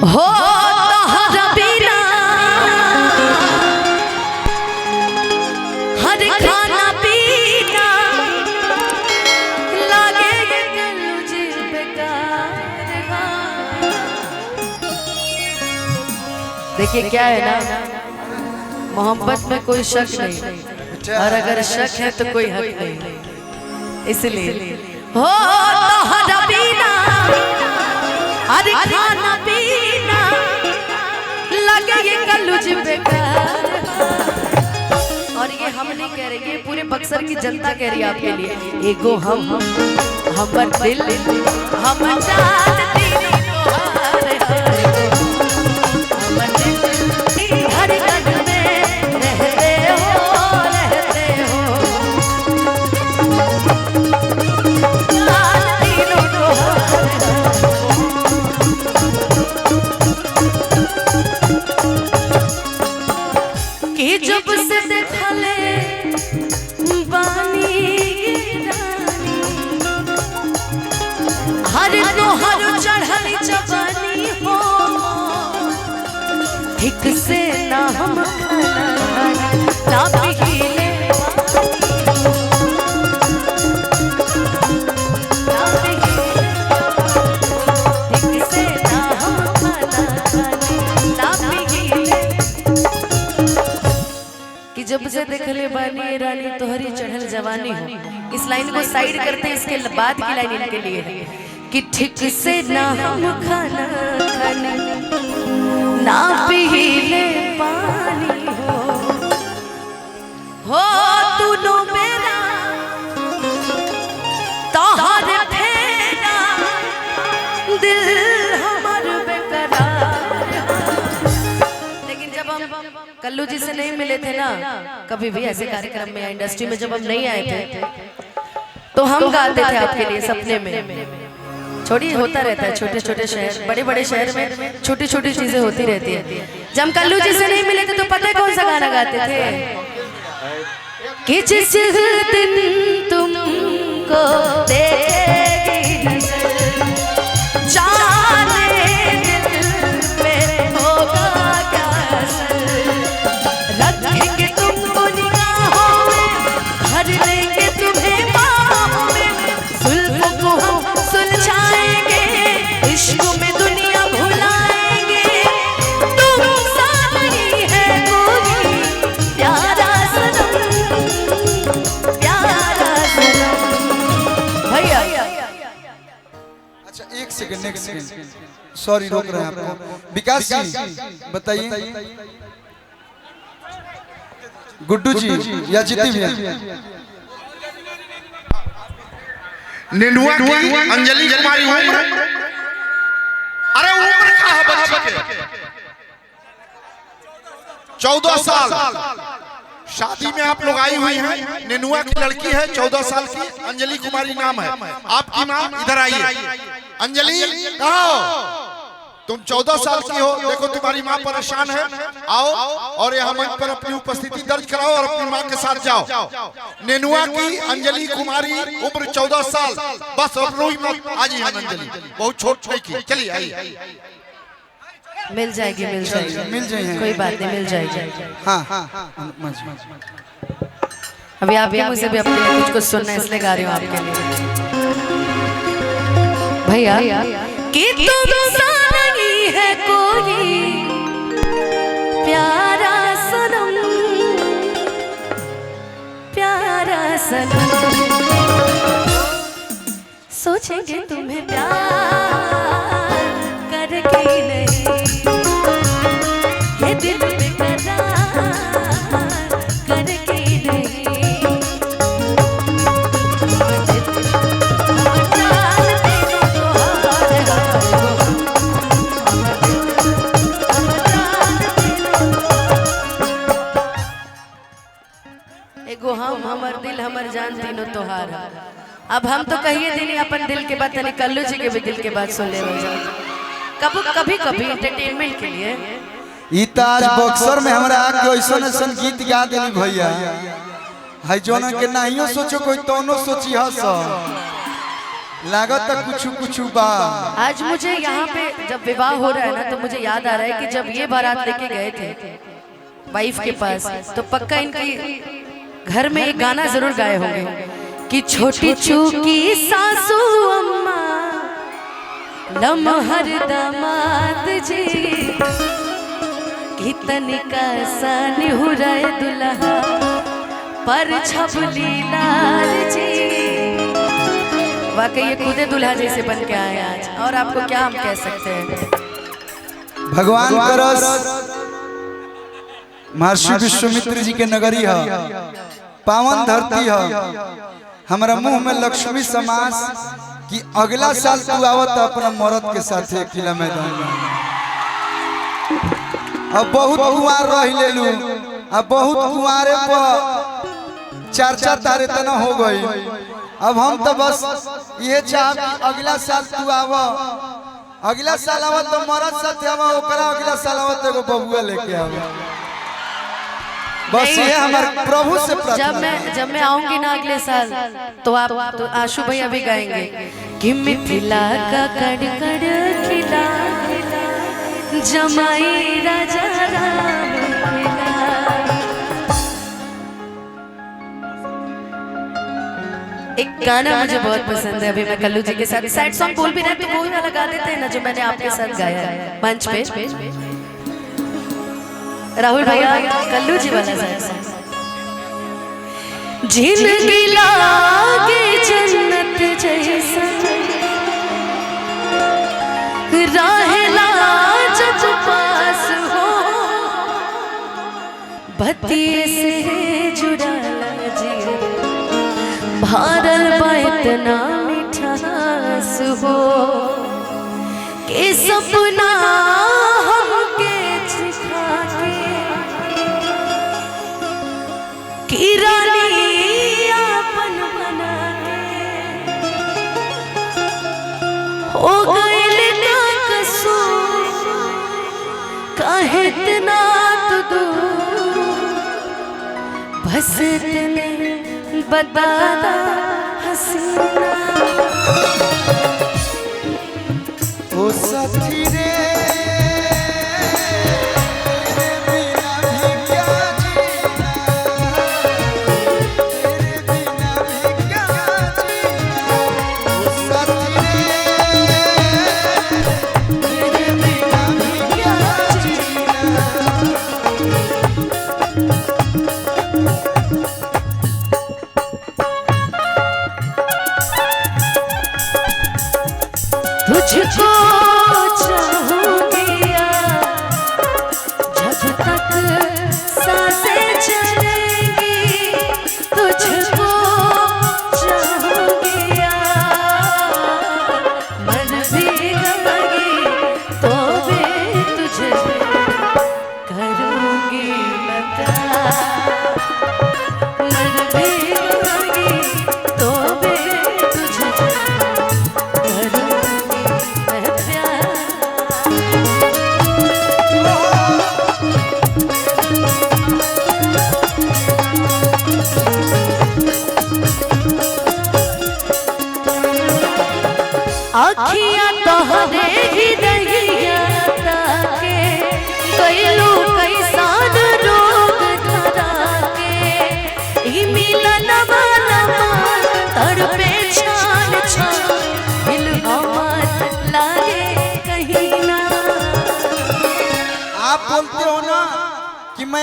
हो तोहरा बिना हर खाना पीना लागे मुझे बेकार। देखिए क्या है ना, मोहब्बत में कोई शक नहीं और अगर शक है तो कोई हक नहीं, इसलिए हो तोहरा बिना हर खाना पीना लगे ये कलुज बेकार। और ये हम नहीं कह रहे, ये पूरे बक्सर की जनता कह रही है आपके लिए। एगो हमर दिल हम जानती हर कदम में रहते हो कि जब से देखले बानी हर तोहर चढ़ल जवानी हो ठीक से ना हम ना पीले जब से देखले बानी रानी तोहरी चढ़ल जवानी हो। इस लाइन को साइड करते हैं, इसके बाद की लाइन इनके लिए है कि ठीक से ना हम खाना खाने ना पीले पानी हो तू नो मेरा तोहरे फेरा दिल हमर बेकरार। लेकिन जब हम कल्लू जी से नहीं मिले थे ना कभी भी ऐसे कार्यक्रम में या इंडस्ट्री में, जब हम नहीं आए थे तो हम गाते थे आपके लिए सपने में। छोटी होता रहता है, छोटे छोटे शहर बड़े बड़े शहर में छोटी छोटी चीजें होती रहती है। जब हम कल्लू जी से नहीं मिले थे तो पता है कौन सा गाना गाते थे कि जिस दिन तुमको देखेगी नजर जाने दिल में होगा क्या असर। रखेंगे तुमको निगाहों में भर लेंगे तुम्हें बाहों में जुल्फों को हम सुलझाएंगे इश्क में दुनिया भुलाएंगे। तुम सा नहीं है कोई प्यारा सनम प्यारा सनम। भैया अच्छा एक सेकंड नेक्स्ट सेकंड सॉरी रोक रहे हैं आपको। विकास जी बताइए, गुड्डू जी या जीती भैया, नेनुआ की अंजलि कुमारी उम्र, अरे उम्र क्या है बच्चे के 14 साल। शादी में आप लोग आई हुई हैं, नेनुआ की लड़की है 14 साल की, अंजलि कुमारी नाम है। आपकी माँ इधर आइए। अंजलि कहाँ हो? तुम 14 साल की हो, देखो तुम्हारी माँ परेशान है, आओ और यहाँ मंच पर अपनी उपस्थिति दर्ज कराओ और अपनी माँ के साथ जाओ। नेनुआ की अंजलि कुमारी उम्र 14 साल, बस रोई मत, आज ही अंजलि बहुत छोट नहीं की। चलिए आइए। मिल जाएगी मिल जाएगी, कोई बात नहीं, मिल जाएगी। हाँ अभी आप मुझसे भी अपने लिए कुछ सुनना है इसलिए गा रही हूँ आपके लिए। भैया कि तुम सा नहीं है कोई प्यारा सनम प्यारा सनम। सोचेंगे तुम्हें प्यार करके नहीं ये दिल बेकरार करके नहीं। एगो हमर दिल हमर जान तीनों तोहार। अब हम तो कहिए दिन अपन दिल के बात, यानी कल्लू जी के भी दिल के बात सुन ले कभी कभी एंटरटेनमेंट के लिए। आज बक्सर में हमरा आके ऐसा गीत गा देनी भैया, है जोन के नाहियो सोचो कोई तोनो सोची हस लागत कुछ कुछ बा। आज मुझे यहाँ पे जब विवाह हो रहा है ना, तो मुझे याद आ रहा है कि जब ये बारात लेके गए थे वाइफ के पास, तो पक्का इनकी घर में एक गाना जरूर गाए होंगे कि छोटी चूकी सासू अम्मा लमहर दामाद जी की तनिका सा निहुराए दुल्हा पर छबली लाल जी। वाकई ये खुदे दुल्हा जैसे बन के आए आज, और आपको क्या हम कह सकते हैं। भगवान करस महर्षि विश्वामित्र जी के नगरी है, पावन धरती है। हमारा मुंह में लक्ष्मी समास कि अगला साल तू आवत अपना मरद के साथ किला मैदान में। अब बहुत कुंवार रह लेलू, अब बहुत कुंवारे पर चर्चा तारे तना हो गई। अब हम तो बस ये चाह कि अगला साल तू आव, अगला साल आव तो मरद साथ आव, ओकरा अगला साल आव तो एगो बबुआ लेके आव। बस ये हमारे प्रभु से प्रार्थना। जब मैं आऊंगी ना अगले साल, तो आप तो आशु भैया भी गाएंगे कि मिथिला का कड़ कड़ खिला जमाई राजा राम खिला। एक गाना मुझे बहुत पसंद है, अभी मैं कल्लू जी के साथ सैड सॉन्ग बोल भी रहे तो वो वाला गा देते हैं ना जो मैंने आपके साथ गाया है मंच पे। राहुल भैया कल्लू जी वाला जिंदगी लागे जन्नत जैसा रहेला जब पास हो, बत्ती से जुड़ाला जी भारल इतना मिठास हो के सपना हमके सिखा के रानी अपन बना के हो गइल ना कसूर काहे इतना तो दूर बस इतने बता हसीना। ओ साथी रे तुझको चाहूंगी जब तक सांसें चलेंगी, तुझको चाहूंगी मर भी गवागी तो भी तुझे करूंगी मैं प्यार, मर भी गवागी तो भी तुझे आखियां तोहरे ही दहिया ताके कैलू कैसान रोग धरा के ई मिलन वाला तड़पे छान छान दिल अमर लागे कहीं ना। आप बोलते हो ना कि मैं